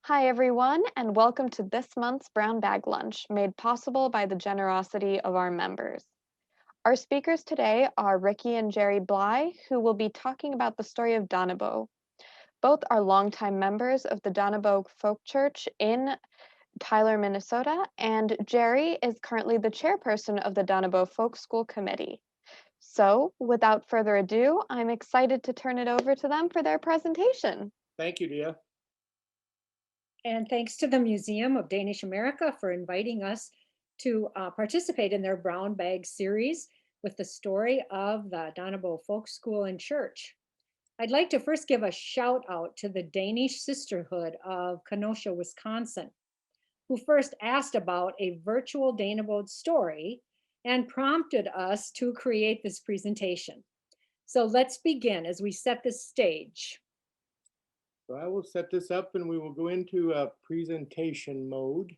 Hi, everyone, and welcome to this month's Brown Bag Lunch, made possible by the generosity of our members. Our speakers today are Ricke and Jerry Bly, who will be talking about the story of Danebod. Both are longtime members of the Danebod Folk Church in Tyler, Minnesota, and Jerry is currently the chairperson of the Danebod Folk School Committee. So, without further ado, I'm excited to turn it over to them for their presentation. Thank you, Dia. And thanks to the Museum of Danish-America for inviting us to participate in their Brown Bag series with the story of the Danebod Folk School and Church. I'd like to first give a shout out to the Danish Sisterhood of Kenosha, Wisconsin, who first asked about a virtual Danebod story and prompted us to create this presentation. So let's begin as we set the stage. So I will set this up and we will go into presentation mode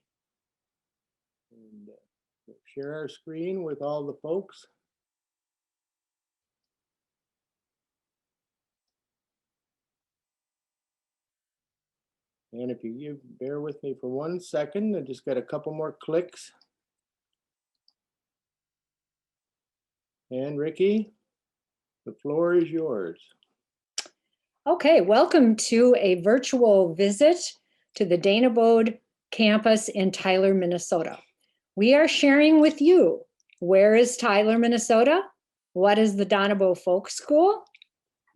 and share our screen with all the folks. And if you bear with me for 1 second, I just got a couple more clicks. And Ricke, the floor is yours. Okay, welcome to a virtual visit to the Danebod campus in Tyler, Minnesota. We are sharing with you, where is Tyler, Minnesota? What is the Danebod Folk School?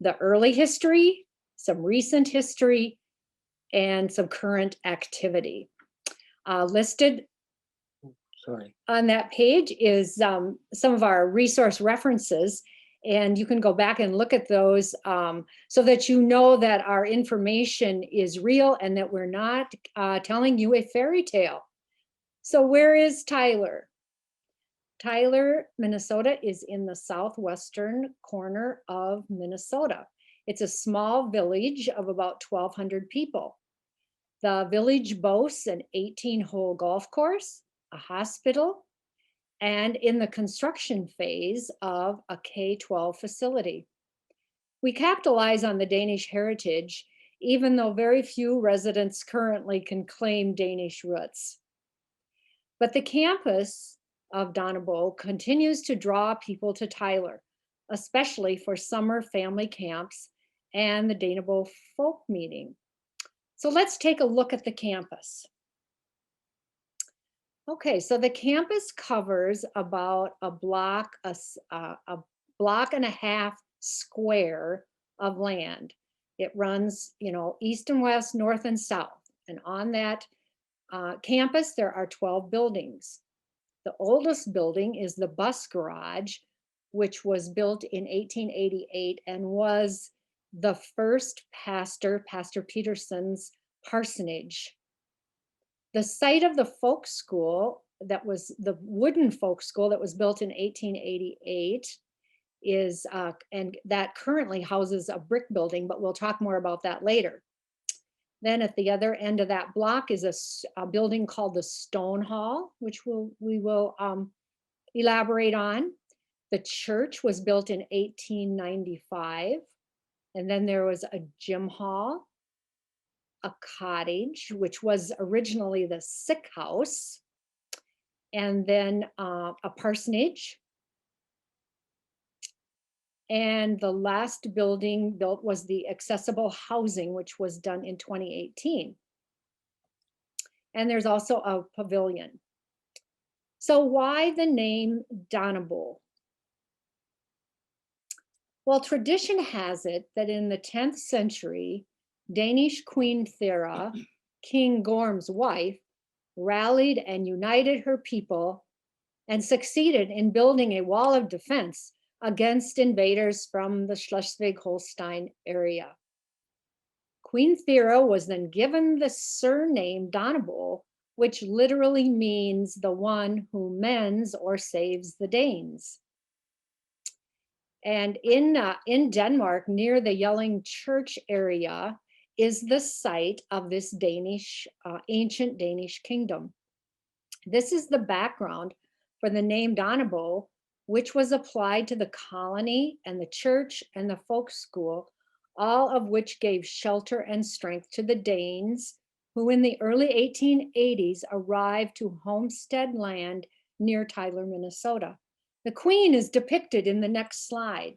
The early history, some recent history, and some current activity. Listed on that page is some of our resource references, and you can go back and look at those so that you know that our information is real and that we're not telling you a fairy tale. So where is Tyler? Tyler, Minnesota is in the southwestern corner of Minnesota. It's a small village of about 1,200 people. The village boasts an 18-hole golf course, a hospital, and in the construction phase of a K-12 facility. We capitalize on the Danish heritage, even though very few residents currently can claim Danish roots. But the campus of Danebod continues to draw people to Tyler, especially for summer family camps and the Danebod Folk Meeting. So let's take a look at the campus. Okay, so the campus covers about a block and a half square of land. It runs, east and west, north and south. And on that campus, there are 12 buildings. The oldest building is the bus garage, which was built in 1888 and was the first Pastor Peterson's parsonage. The site of the folk school, that was the wooden folk school that was built in 1888, is, and that currently houses a brick building, but we'll talk more about that later. Then at the other end of that block is a building called the Stone Hall, which we will elaborate on. The church was built in 1895. And then there was a gym hall, a cottage, which was originally the sick house, and then a parsonage. And the last building built was the accessible housing, which was done in 2018. And there's also a pavilion. So why the name Danebod? Well, tradition has it that in the 10th century, Danish Queen Thera, King Gorm's wife, rallied and united her people and succeeded in building a wall of defense against invaders from the Schleswig-Holstein area. Queen Thera was then given the surname Danebod, which literally means the one who mends or saves the Danes. And in Denmark, near the Jelling Church area, is the site of this ancient Danish kingdom. This is the background for the name Danebod, which was applied to the colony and the church and the folk school, all of which gave shelter and strength to the Danes who in the early 1880s arrived to homestead land near Tyler, Minnesota. The Queen is depicted in the next slide.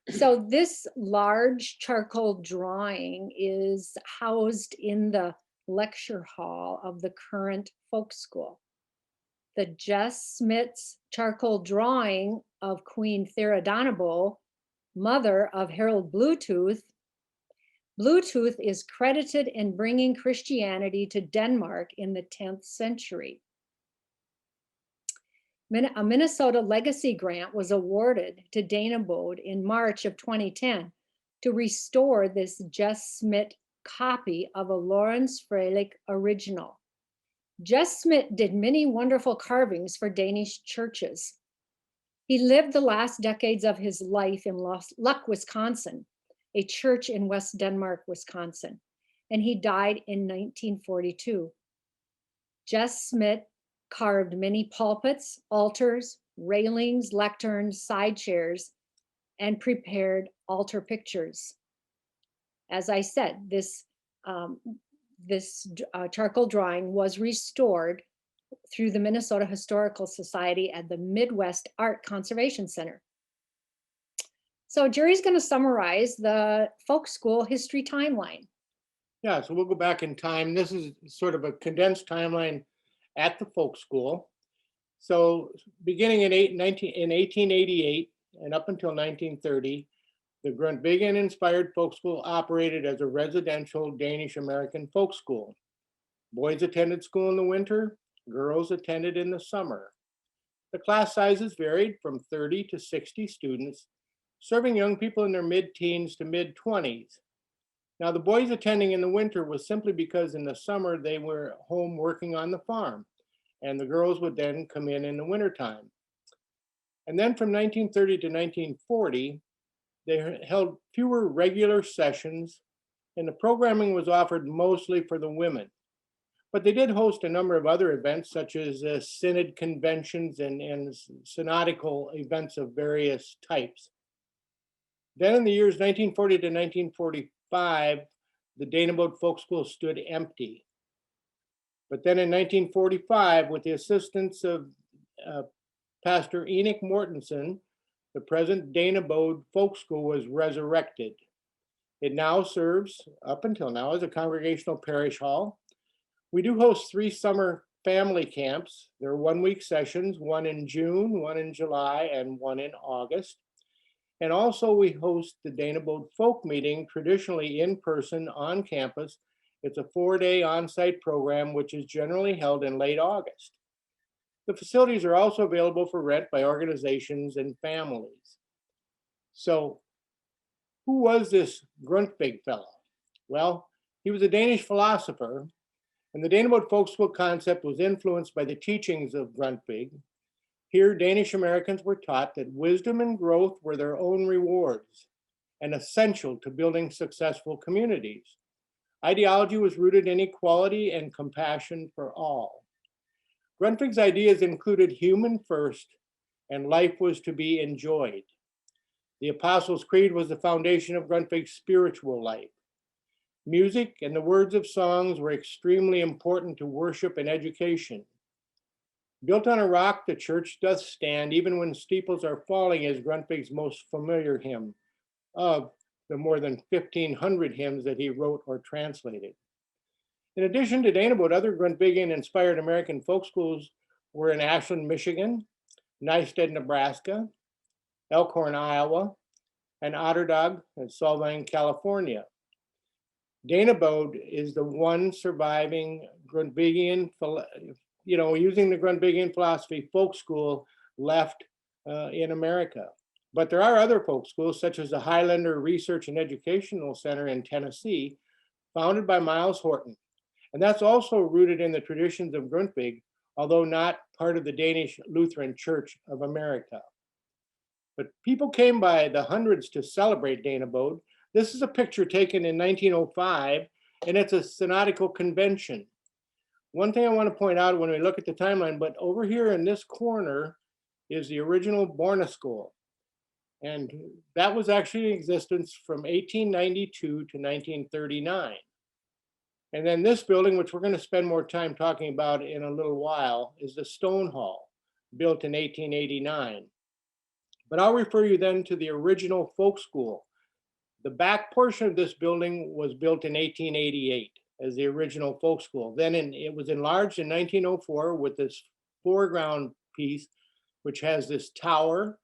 So this large charcoal drawing is housed in the lecture hall of the current folk school. The Jess Smith's charcoal drawing of Queen Theodonobo, mother of Harold Bluetooth. Bluetooth is credited in bringing Christianity to Denmark in the 10th century. A Minnesota Legacy Grant was awarded to Danebod in March of 2010 to restore this Jess Smith copy of a Lawrence Freilich original. Jess Smith did many wonderful carvings for Danish churches. He lived the last decades of his life in Luck, Wisconsin, a church in West Denmark, Wisconsin, and he died in 1942. Jess Smith carved many pulpits, altars, railings, lecterns, side chairs, and prepared altar pictures. As I said, this charcoal drawing was restored through the Minnesota Historical Society at the Midwest Art Conservation Center. So Jerry's going to summarize the folk school history timeline. Yeah, so we'll go back in time. This is sort of a condensed timeline at the folk school. So beginning in 1888 and up until 1930, the Grundtvigian-inspired folk school operated as a residential Danish-American folk school. Boys attended school in the winter, girls attended in the summer. The class sizes varied from 30 to 60 students, serving young people in their mid-teens to mid-20s. Now, the boys attending in the winter was simply because in the summer they were home working on the farm, and the girls would then come in the wintertime. And then from 1930 to 1940, they held fewer regular sessions, and the programming was offered mostly for the women. But they did host a number of other events, such as synod conventions and synodical events of various types. Then in the years 1940 to 1945, the Danebod Folk School stood empty. But then in 1945, with the assistance of Pastor Enoch Mortensen, the present Danebod Folk School was resurrected. It now serves, up until now, as a congregational parish hall. We do host 3 summer family camps. There are 1-week sessions, one in June, one in July, and one in August. And also we host the Danebod Folk Meeting, traditionally in person on campus. It's a 4-day on-site program, which is generally held in late August. The facilities are also available for rent by organizations and families. So who was this Grundtvig fellow? Well, he was a Danish philosopher, and the Danebod Folk School concept was influenced by the teachings of Grundtvig. Here, Danish-Americans were taught that wisdom and growth were their own rewards and essential to building successful communities. Ideology was rooted in equality and compassion for all. Grundtvig's ideas included human first, and life was to be enjoyed. The Apostles' Creed was the foundation of Grundtvig's spiritual life. Music and the words of songs were extremely important to worship and education. Built on a rock, the church doth stand, even when steeples are falling, is Grundtvig's most familiar hymn of the more than 1,500 hymns that he wrote or translated. In addition to Danebod, other Grundtvigian-inspired American folk schools were in Ashland, Michigan, Nysted, Nebraska, Elkhorn, Iowa, and Otterdog in Solvang, California. Danebod is the one surviving Grundtvigian, using the Grundtvigian philosophy folk school left in America. But there are other folk schools, such as the Highlander Research and Educational Center in Tennessee, founded by Miles Horton. And that's also rooted in the traditions of Grundtvig, although not part of the Danish Lutheran Church of America. But people came by the hundreds to celebrate Danebod. This is a picture taken in 1905, and it's a synodical convention. One thing I want to point out when we look at the timeline, but over here in this corner is the original Borna School. And that was actually in existence from 1892 to 1939. And then this building, which we're going to spend more time talking about in a little while, is the Stone Hall, built in 1889. But I'll refer you then to the original folk school. The back portion of this building was built in 1888 as the original folk school. Then it was enlarged in 1904 with this foreground piece, which has this tower.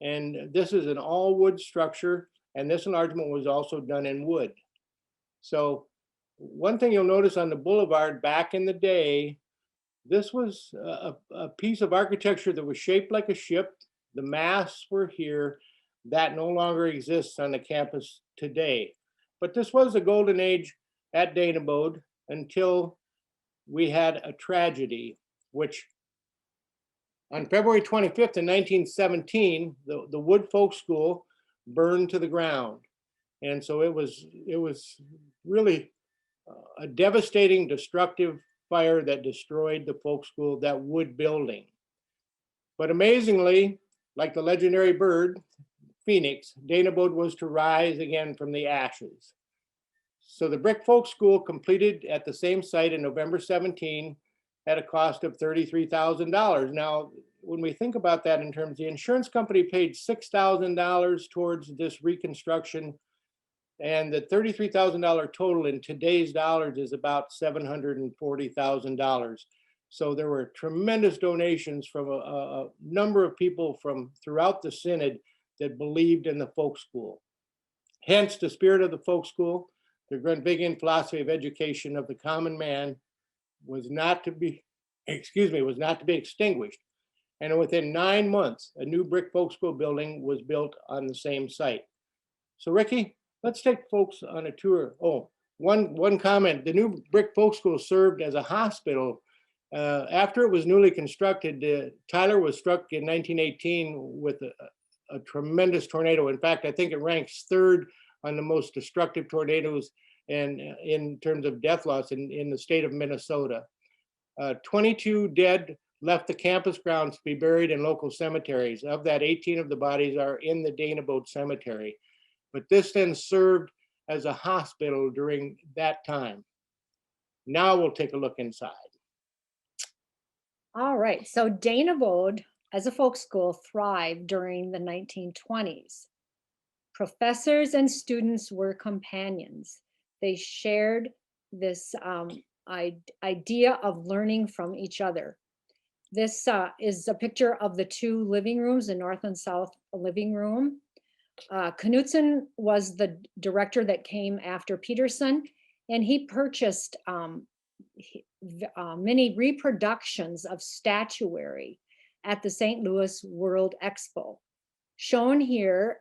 And this is an all wood structure. And this enlargement was also done in wood. So one thing you'll notice on the boulevard back in the day, this was a piece of architecture that was shaped like a ship. The masts were here. That no longer exists on the campus today. But this was a golden age at Danebod until we had a tragedy, which on February 25th in 1917, the Wood Folk School burned to the ground. And so it was really a devastating, destructive fire that destroyed the folk school, that wood building. But amazingly, like the legendary bird, Phoenix, Danebod was to rise again from the ashes. So the brick folk school completed at the same site in November 17 at a cost of $33,000. Now, when we think about that in terms, the insurance company paid $6,000 towards this reconstruction, and the $33,000 total in today's dollars is about $740,000. So there were tremendous donations from a number of people from throughout the synod that believed in the folk school. Hence, the spirit of the folk school, the Grundtvigian philosophy of education of the common man, was not to be extinguished. And within 9 months, a new brick folk school building was built on the same site. So Ricke, let's take folks on a tour. Oh, one comment, the new brick folk school served as a hospital. After it was newly constructed, Tyler was struck in 1918 with a tremendous tornado. In fact, I think it ranks third on the most destructive tornadoes and in terms of death loss in the state of Minnesota. 22 dead left the campus grounds to be buried in local cemeteries. Of that, 18 of the bodies are in the Danebod Cemetery. But this then served as a hospital during that time. Now we'll take a look inside. All right, so Danebod as a folk school thrived during the 1920s. Professors and students were companions. They shared this idea of learning from each other. This is a picture of the two living rooms, the north and south living room. Knudsen was the director that came after Peterson, and he purchased many reproductions of statuary at the St. Louis World Expo. Shown here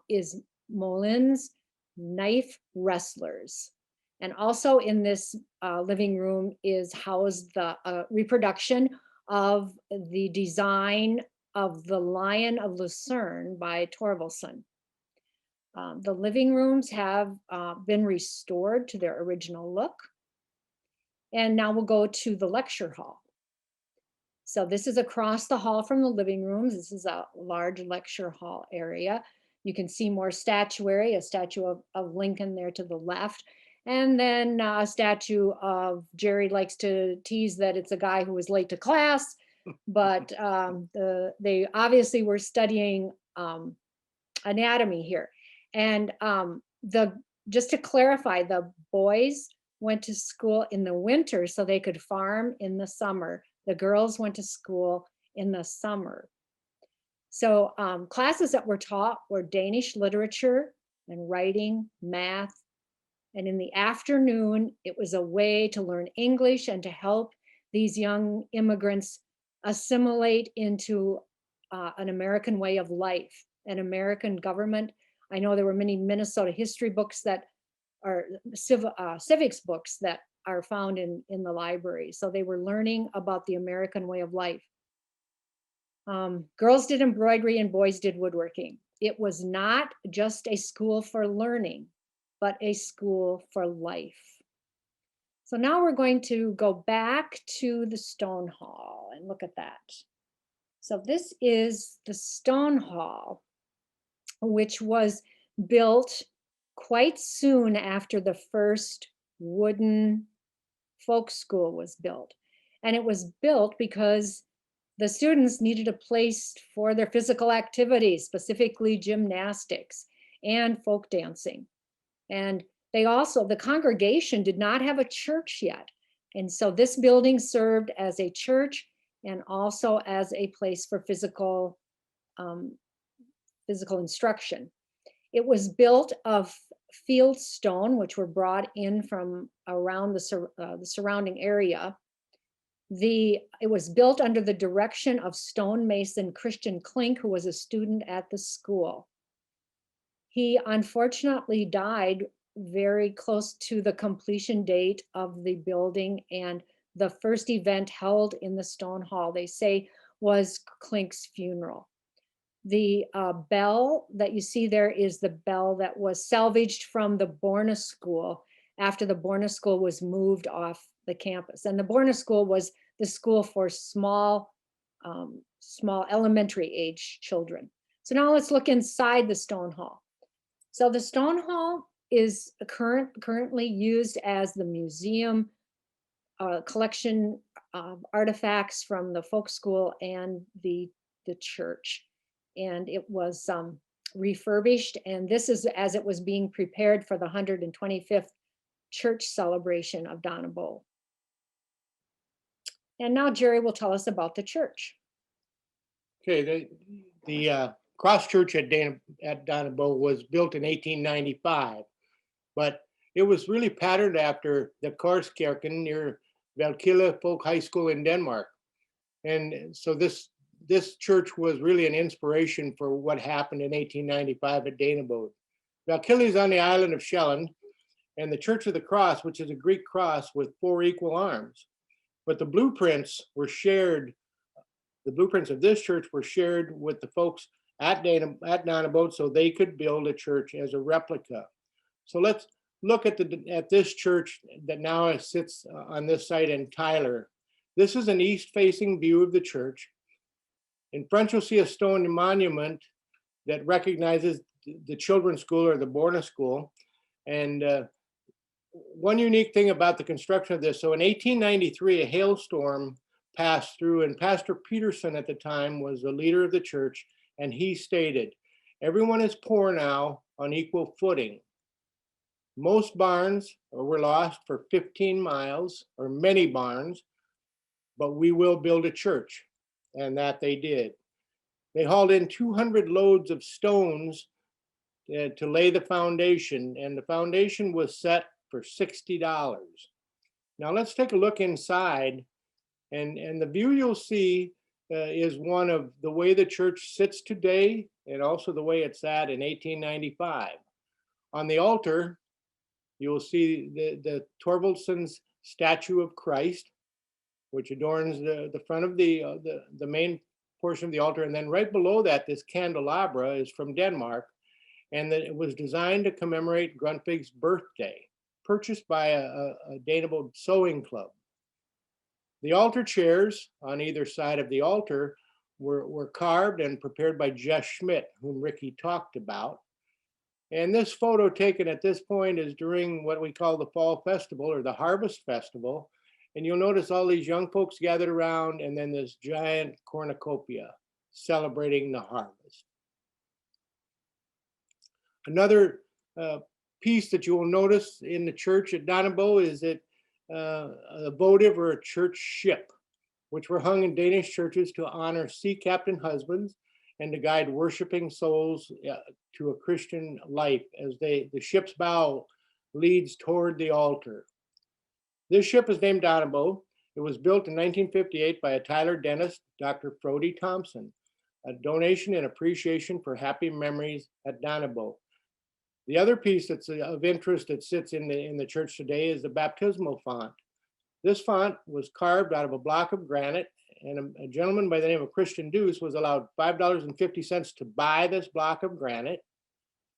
is Molin's knife wrestlers. And also in this living room is housed the reproduction of the design of the Lion of Lucerne by Thorvaldsen. The living rooms have been restored to their original look. And now we'll go to the lecture hall. So this is across the hall from the living rooms. This is a large lecture hall area. You can see more statuary, a statue of Lincoln there to the left. And then a statue of, Jerry likes to tease that it's a guy who was late to class, but they obviously were studying anatomy here. And just to clarify, the boys went to school in the winter so they could farm in the summer. The girls went to school in the summer. So classes that were taught were Danish literature and writing, math. And in the afternoon, it was a way to learn English and to help these young immigrants assimilate into an American way of life, an American government. I know there were many Minnesota history books that are civics books that are found in the library. So they were learning about the American way of life. Girls did embroidery and boys did woodworking. It was not just a school for learning, but a school for life. So now we're going to go back to the Stone Hall and look at that. So this is the Stone Hall, which was built quite soon after the first wooden Folk School was built. And it was built because the students needed a place for their physical activities, specifically gymnastics and folk dancing. And the congregation did not have a church yet. And so this building served as a church and also as a place for physical instruction. It was built of field stone, which were brought in from around the surrounding area. It was built under the direction of stonemason Christian Klink, who was a student at the school. He unfortunately died very close to the completion date of the building, and the first event held in the stone hall, they say, was Klink's funeral. The bell that you see there is the bell that was salvaged from the Borna School after the Borna School was moved off the campus. And the Borna School was the school for small elementary age children. So now let's look inside the stone hall. So the stone hall is currently used as the museum, collection of artifacts from the folk school and the church. And it was refurbished, and this is as it was being prepared for the 125th church celebration of Danebod. And now Jerry will tell us about the church. Okay, the cross church at Danebod was built in 1895, but it was really patterned after the Korskerken near Valkille Folk High School in Denmark. And so this church was really an inspiration for what happened in 1895 at Danebod. Valkille is on the island of Sjælland, and the Church of the Cross, which is a Greek cross with 4 equal arms. But the blueprints were shared, the blueprints of this church were shared with the folks at Danebod so they could build a church as a replica. So let's look at this church that now sits on this site in Tyler. This is an east-facing view of the church. In front, you'll see a stone monument that recognizes the children's school or the Borna School. And one unique thing about the construction of this, so in 1893, a hailstorm passed through, and Pastor Peterson at the time was the leader of the church, and he stated, "Everyone is poor now on equal footing. Most barns were lost for 15 miles, or many barns, but we will build a church." And that they did. They hauled in 200 loads of stones to lay the foundation, and the foundation was set for $60. Now let's take a look inside, and the view you'll see is one of the way the church sits today, and also the way it sat in 1895. On the altar, you'll see the Thorvaldson's statue of Christ, which adorns the front of the main portion of the altar. And then right below that, this candelabra is from Denmark, and that it was designed to commemorate Grundtvig's birthday, purchased by a Danebod sewing club. The altar chairs on either side of the altar were carved and prepared by Jess Schmidt, whom Ricke talked about. And this photo taken at this point is during what we call the Fall Festival or the Harvest Festival. And you'll notice all these young folks gathered around, and then this giant cornucopia celebrating the harvest. Another piece that you will notice in the church at Danebod is that a votive or a church ship, which were hung in Danish churches to honor sea captain husbands and to guide worshiping souls to a Christian life as the ship's bow leads toward the altar. This ship is named Danebod. It was built in 1958 by a Tyler dentist, Dr. Frody Thompson, a donation in appreciation for happy memories at Danebod. The other piece that's of interest that sits in the church today is the baptismal font. This font was carved out of a block of granite, and a gentleman by the name of Christian Deuce was allowed $5.50 to buy this block of granite,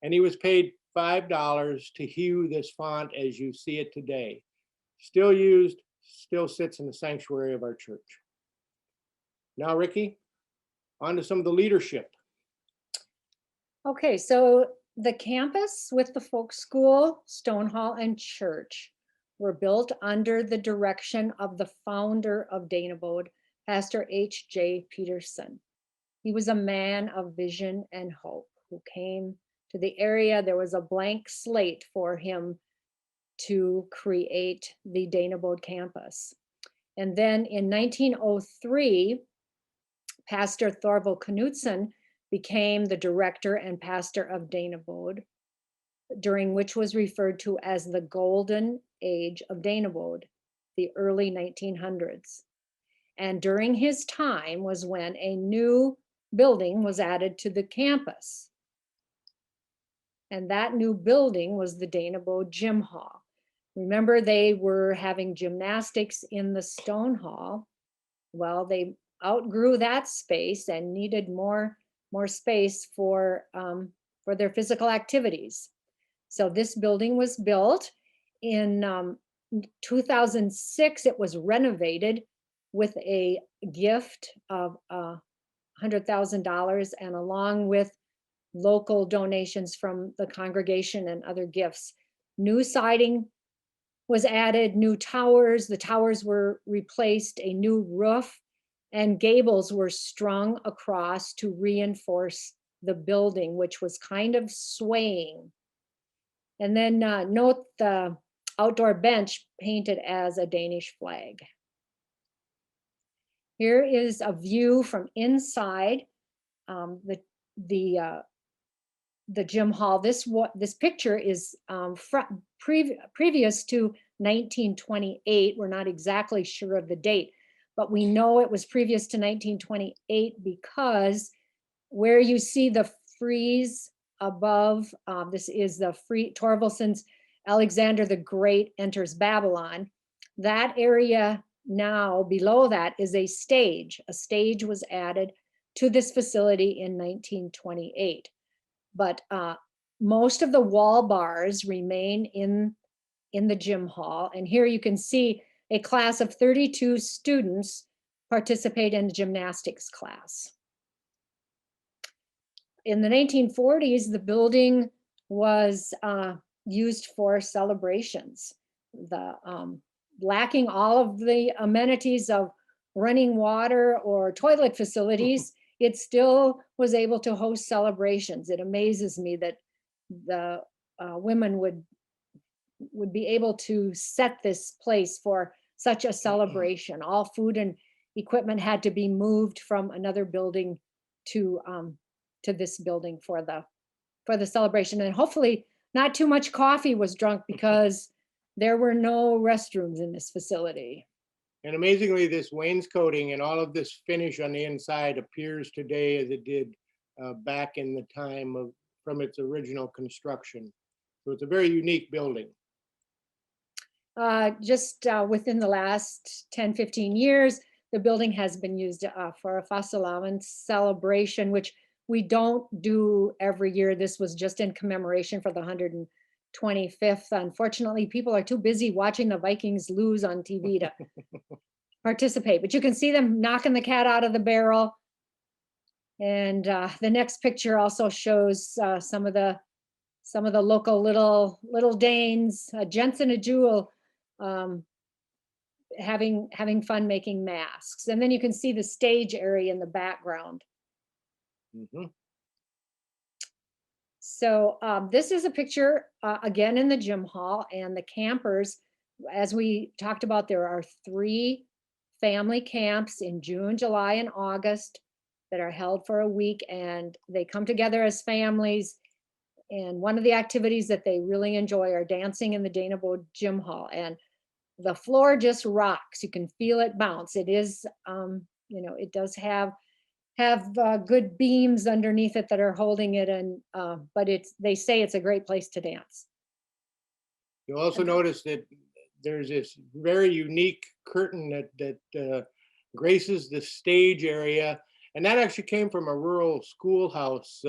and he was paid $5 to hew this font as you see it today. Still used, still sits in the sanctuary of our church. Now, Ricke, on to some of the leadership. Okay, so the campus with the folk school, stone hall, and church were built under the direction of the founder of Danebod, Pastor H.J. Peterson. He was a man of vision and hope who came to the area. There was a blank slate for him to create the Danebod campus. And then in 1903, Pastor Thorvald Knudsen became the director and pastor of Danebod, during which was referred to as the Golden Age of Danebod, the early 1900s. And during his time was when a new building was added to the campus. And that new building was the Danebod Gym Hall. Remember, they were having gymnastics in the Stone Hall. Well, they outgrew that space and needed more space for their physical activities. So this building was built in 2006. It was renovated with a gift of $100,000, and along with local donations from the congregation and other gifts. New siding was added, new towers, the towers were replaced, a new roof, and gables were strung across to reinforce the building, which was kind of swaying. And then note the outdoor bench painted as a Danish flag. Here is a view from inside the gym hall. This picture is previous to 1928. We're not exactly sure of the date, but we know it was previous to 1928 because where you see the frieze above, this is the Thorvaldsen's Alexander the Great Enters Babylon. That area now below that is a stage. A stage was added to this facility in 1928. But most of the wall bars remain in the gym hall. And here you can see a class of 32 students participate in the gymnastics class. In the 1940s, the building was used for celebrations. Lacking all of the amenities of running water or toilet facilities, it still was able to host celebrations. It amazes me that the women would be able to set this place for such a celebration. All food and equipment had to be moved from another building to this building for the celebration. And hopefully not too much coffee was drunk because there were no restrooms in this facility. And amazingly, this wainscoting and all of this finish on the inside appears today as it did back in the time from its original construction. So it's a very unique building. Just within the last 10, 15 years, the building has been used for a Fastelavn celebration, which we don't do every year. This was just in commemoration for the 125th. Unfortunately, people are too busy watching the Vikings lose on TV to participate, but you can see them knocking the cat out of the barrel. And the next picture also shows some of the local little Danes, Jensen and Jewel, having fun making masks. And then you can see the stage area in the background. Mm-hmm. So this is a picture again in the gym hall, and the campers, as we talked about, there are 3 family camps in June, July, and August that are held for a week, and they come together as families. And one of the activities that they really enjoy are dancing in the Danebod Gym Hall, and the floor just rocks. You can feel it bounce. It is, it does have good beams underneath it that are holding it, and but they say it's a great place to dance. You'll also notice that there's this very unique curtain that graces the stage area, and that actually came from a rural schoolhouse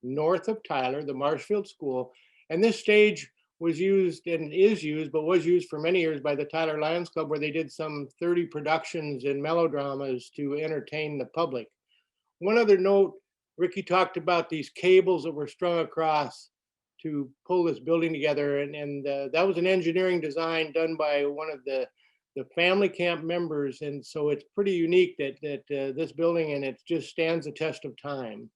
north of Tyler, the Marshfield School. And this stage was used and is used, but was used for many years by the Tyler Lions Club, where they did some 30 productions and melodramas to entertain the public. One other note, Ricke talked about these cables that were strung across. to pull this building together. And that was an engineering design done by one of the family camp members. And so it's pretty unique that this building, and it just stands the test of time.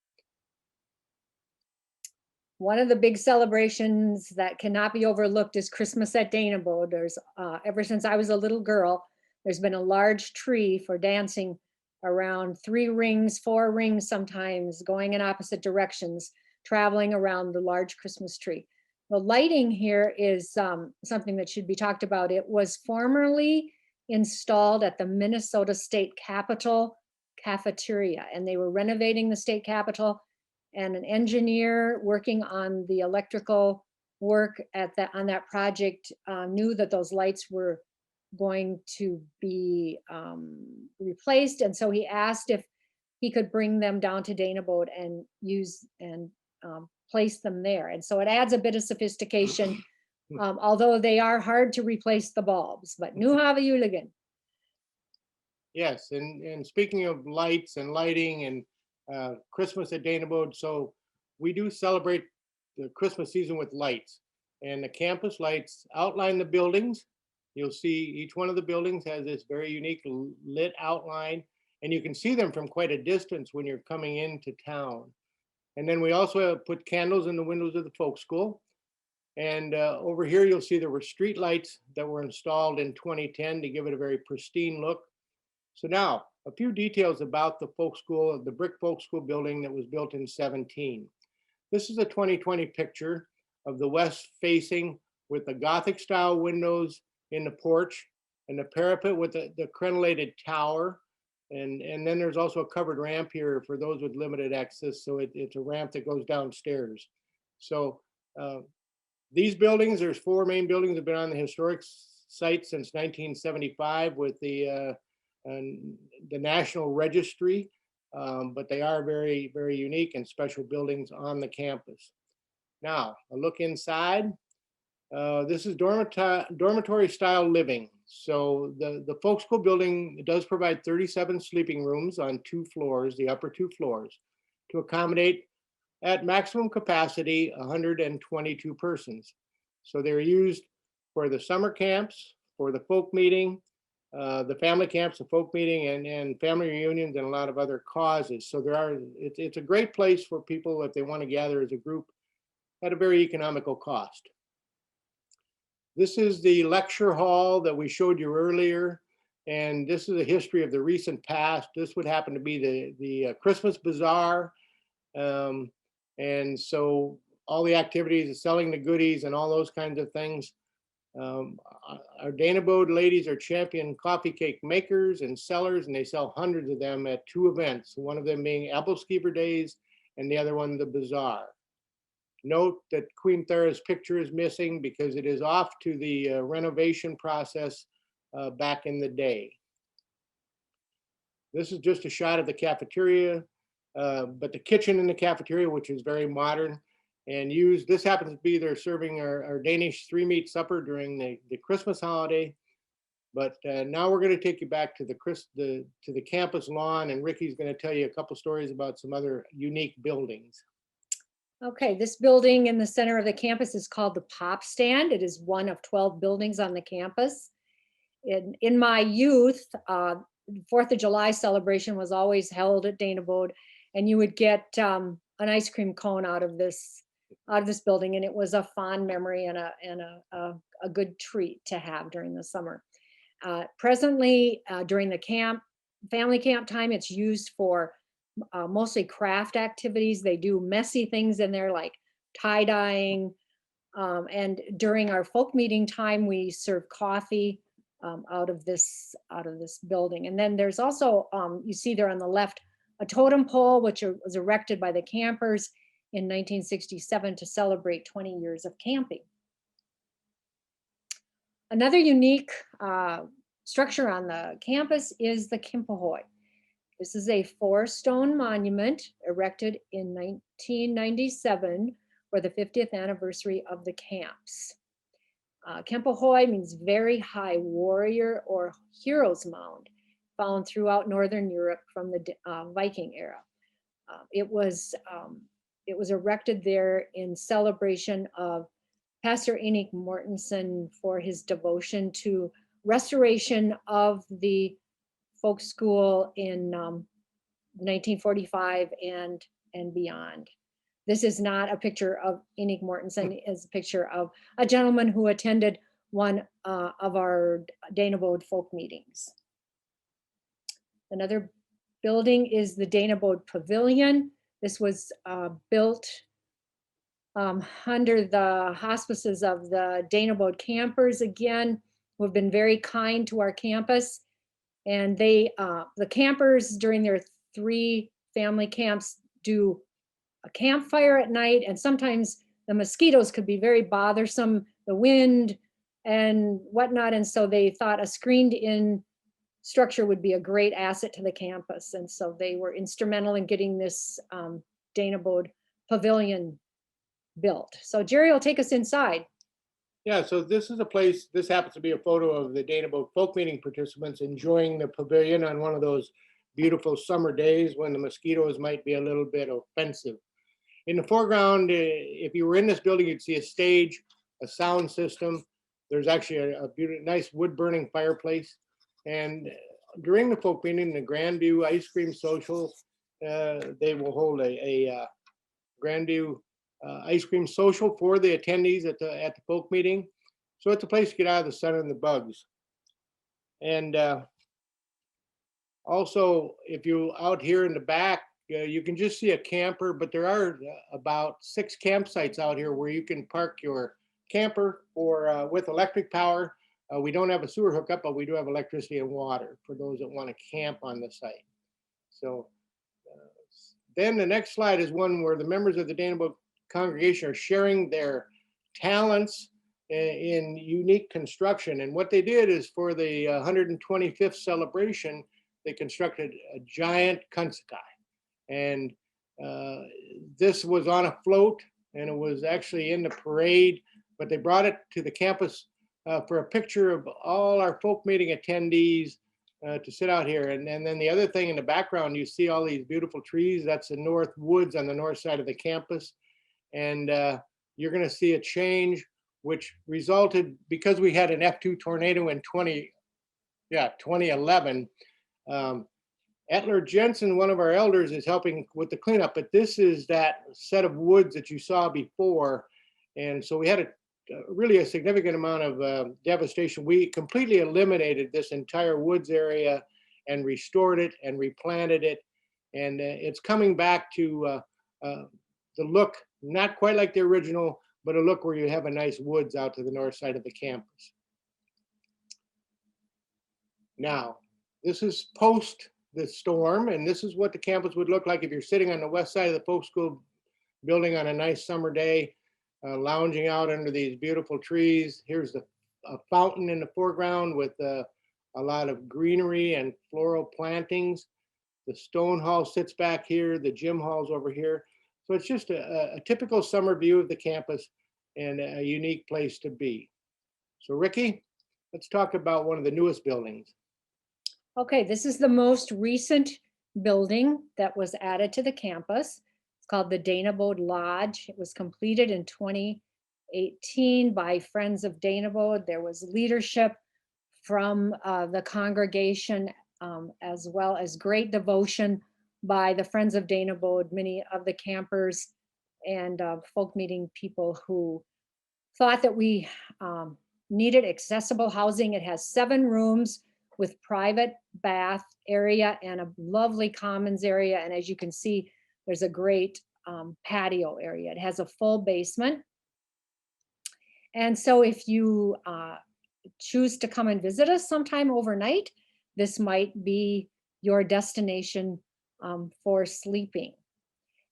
One of the big celebrations that cannot be overlooked is Christmas at Danebod. There's, ever since I was a little girl, there's been a large tree for dancing around 3 rings, 4 rings sometimes, going in opposite directions, traveling around the large Christmas tree. The lighting here is something that should be talked about. It was formerly installed at the Minnesota State Capitol cafeteria, and they were renovating the state capitol, and an engineer working on the electrical work on that project knew that those lights were going to be replaced. And so he asked if he could bring them down to Danebod and use and place them there. And so it adds a bit of sophistication, although they are hard to replace the bulbs, but nu have juligan. Yes, and speaking of lights and lighting and Christmas at Danebod, so we do celebrate the Christmas season with lights, and the campus lights outline the buildings. You'll see each one of the buildings has this very unique lit outline, and you can see them from quite a distance when you're coming into town. And then we also put candles in the windows of the folk school. And over here, you'll see there were street lights that were installed in 2010 to give it a very pristine look. So now, a few details about the folk school, the brick folk school building that was built in 17. This is a 2020 picture of the west facing with the Gothic style windows in the porch and the parapet with the crenellated tower. And then there's also a covered ramp here for those with limited access. So it's a ramp that goes downstairs. So these buildings, there's 4 main buildings that have been on the historic site since 1975 with the National Registry, but they are very, very unique and special buildings on the campus. Now, a look inside. This is dormitory style living. So the folk school building does provide 37 sleeping rooms on 2 floors, the upper 2 floors, to accommodate at maximum capacity 122 persons. So they're used for the summer camps, for the folk meeting, the family camps, the folk meeting, and family reunions, and a lot of other causes. So it's a great place for people if they want to gather as a group at a very economical cost. This is the lecture hall that we showed you earlier, and this is a history of the recent past. This would happen to be the Christmas bazaar, and so all the activities, selling the goodies and all those kinds of things. Our Danebod ladies are champion coffee cake makers and sellers, and they sell hundreds of them at 2 events, one of them being Appleskiver Days and the other one the bazaar. Note that Queen Thera's picture is missing because it is off to the renovation process back in the day. This is just a shot of the cafeteria, but the kitchen in the cafeteria, which is very modern and used. This happens to be they're serving our Danish 3-meat supper during the Christmas holiday. But now we're going to take you back to the campus lawn, and Ricky's going to tell you a couple stories about some other unique buildings. Okay, this building in the center of the campus is called the Pop Stand. It is one of 12 buildings on the campus. In my youth, 4th of July celebration was always held at Danebod, and you would get an ice cream cone out of this building, and it was a fond memory and a good treat to have during the summer. Presently, during the family camp time, it's used for mostly craft activities. They do messy things in there like tie-dyeing, and during our folk meeting time, we serve coffee out of this building. And then there's also, you see there on the left, a totem pole, which was erected by the campers in 1967 to celebrate 20 years of camping. Another unique structure on the campus is the Kimpohoy. This is a 4-stone monument erected in 1997 for the 50th anniversary of the camps. Kimpohoy means very high warrior or hero's mound, found throughout Northern Europe from the Viking era. It was it was erected there in celebration of Pastor Enoch Mortensen for his devotion to restoration of the folk school in 1945 and beyond. This is not a picture of Enoch Mortensen, it's a picture of a gentleman who attended one of our Danebod folk meetings. Another building is the Danebod Pavilion. This was built under the auspices of the Danebod campers, again, who have been very kind to our campus. And they, the campers during their 3 family camps do a campfire at night, and sometimes the mosquitoes could be very bothersome, the wind and whatnot. And so they thought a screened in structure would be a great asset to the campus. And so they were instrumental in getting this Danebod Pavilion built. So Jerry will take us inside. Yeah, so this is a place, this happens to be a photo of the Danebod Folk Meeting participants enjoying the pavilion on one of those beautiful summer days when the mosquitoes might be a little bit offensive. In the foreground, if you were in this building, you'd see a stage, a sound system. There's actually a beautiful, nice wood burning fireplace. And during the folk meeting, the Grandview Ice Cream Social, they will hold a Grandview ice cream social for the attendees at the folk meeting. So it's a place to get out of the sun and the bugs. And also, if you out here in the back, you can just see a camper, but there are about 6 campsites out here where you can park your camper or with electric power. We don't have a sewer hookup, but we do have electricity and water for those that want to camp on the site. So then the next slide is one where the members of the Danebod congregation are sharing their talents in unique construction. And what they did is for the 125th celebration, they constructed a giant kunstkai. And this was on a float, and it was actually in the parade, but they brought it to the campus for a picture of all our folk meeting attendees to sit out here. And then the other thing in the background, you see all these beautiful trees. That's the North Woods on the north side of the campus. And you're going to see a change, which resulted because we had an F-2 tornado in 2011. Etler Jensen, one of our elders, is helping with the cleanup, but this is that set of woods that you saw before. And so we had really a significant amount of devastation. We completely eliminated this entire woods area and restored it and replanted it. And it's coming back to the look, not quite like the original, but a look where you have a nice woods out to the north side of the campus. Now, this is post the storm, and this is what the campus would look like if you're sitting on the west side of the folk school building on a nice summer day, lounging out under these beautiful trees. Here's a fountain in the foreground with a lot of greenery and floral plantings. The stone hall sits back here, the gym hall's over here. So it's just a typical summer view of the campus and a unique place to be. So Ricke, let's talk about one of the newest buildings. Okay, this is the most recent building that was added to the campus. It's called the Danebod Lodge. It was completed in 2018 by Friends of Danebod. There was leadership from the congregation, as well as great devotion by the Friends of Danebod, many of the campers and folk meeting people who thought that we needed accessible housing. It has 7 rooms with private bath area and a lovely commons area. And as you can see, there's a great patio area. It has a full basement. And so if you choose to come and visit us sometime overnight, this might be your destination for sleeping.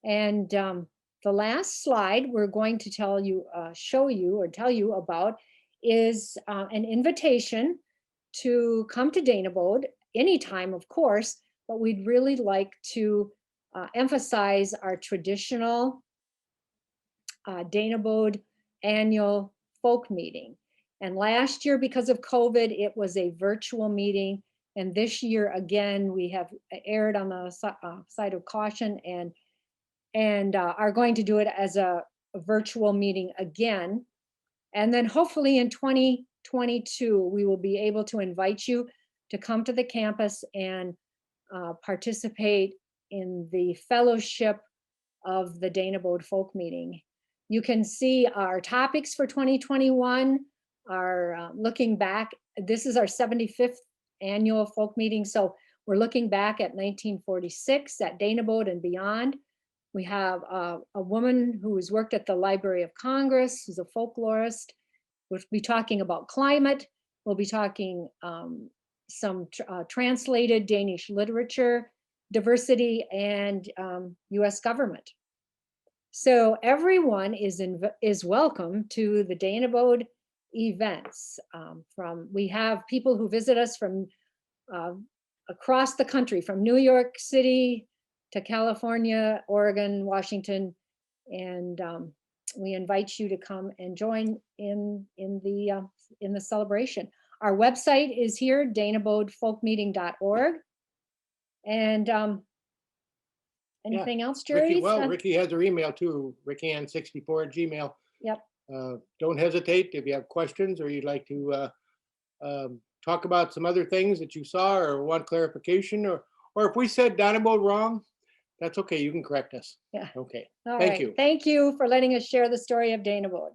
And the last slide we're going to tell you about is an invitation to come to Danebod anytime, of course, but we'd really like to emphasize our traditional Danebod annual folk meeting. And last year, because of COVID, it was a virtual meeting. And this year, again, we have erred on the side of caution and and are going to do it as a virtual meeting again. And then hopefully in 2022, we will be able to invite you to come to the campus and participate in the fellowship of the Danebod Folk Meeting. You can see our topics for 2021 are looking back. This is our 75th annual folk meeting. So we're looking back at 1946 at Danebod and beyond. We have a woman who has worked at the Library of Congress, who's a folklorist. We'll be talking about climate. We'll be talking some translated Danish literature, diversity, and US government. So everyone is welcome to the Danebod events. We have people who visit us from across the country, from New York City to California, Oregon, Washington, and we invite you to come and join in the celebration. Our website is here, danebodfolkmeeting.org. And anything else, Jerry? Ricke has her email too, rickeann64@gmail. Yep. Don't hesitate if you have questions or you'd like to talk about some other things that you saw or want clarification, or if we said Danebod wrong, that's okay. You can correct us. Yeah. Okay. All Thank right. you. Thank you for letting us share the story of Danebod.